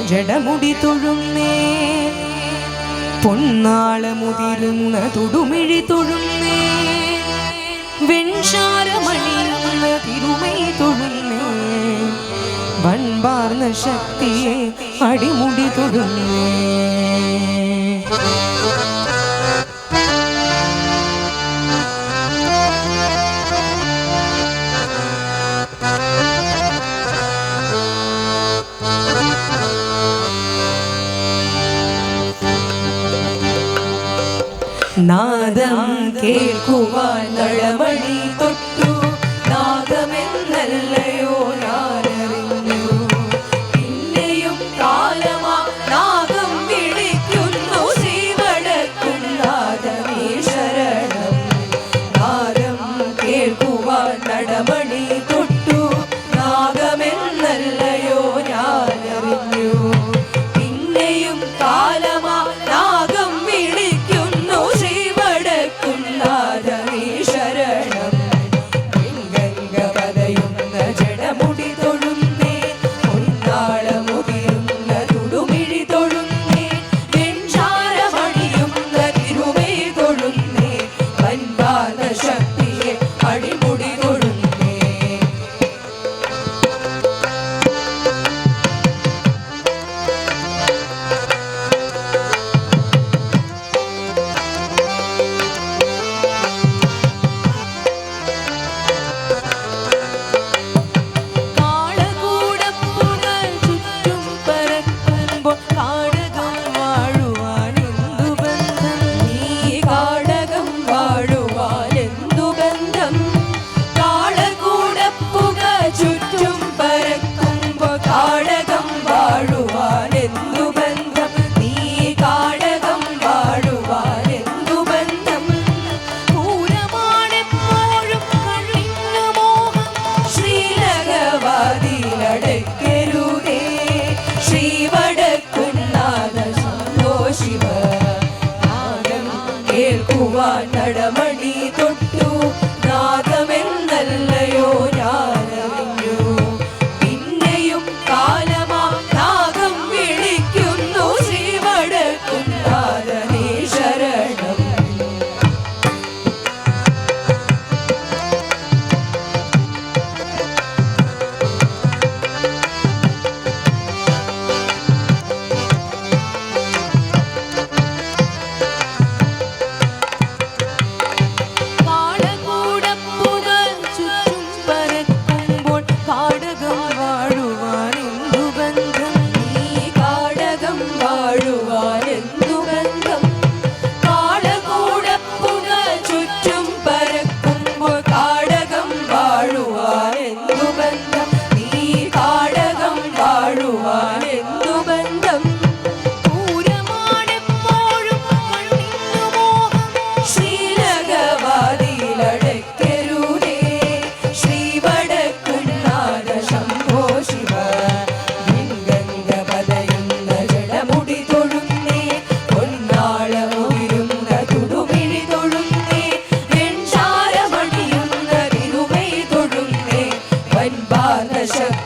ജടമുടി തൊഴുന്നേ പൊന്നാളമുതിരുന്ന തൊടുമിഴി തൊഴുന്നേ വെൺശാരമണിയുന്ന തിരുമൈ തൊഴുന്നേ വൻപാർന്ന ശക്തിയെ അടിമുടി തൊഴുന്നേ. നാദം കേൾക്കുവാൻ നളമണി തൊട്ടു നാദമെന്നല്ലയോ ഞാനറിഞ്ഞു. പിന്നെയും കാലമാ നാദം വിളിക്കുന്നു ശ്രീവടക്കും നാദമേ ശരണം. നാദം കേൾക്കുവാൻ നളമണി തൊട്ടു നാദമെന്നല്ലയോ ഞാനറിഞ്ഞു. പിന്നെയും കാലമാ നാദം വിളിക്കുന്നു ശ്രീവടക്കും നാദമേ ശരണം. ഗംഗ പതയുന്ന ജടമുടി തൊഴുന്നേ പൊന്നാളമുതിരുന്ന തുടുമിഴി തൊഴുന്നേ വെൺചാരമണിയുന്ന തിരുമൈ തൊഴുന്നേ വൻപാദ ശക്തിയെ അടിമുടി തൊഴുന്നേ. നടമണി തൊട്ടു നാദമെന്നല്ലയോ ഞാനറിഞ്ഞു. പിന്നെയും കാലമാ നാദം വിളിക്കുന്നു ശ്രീവടക്കും നാദമേ ശരണം. ശക്തി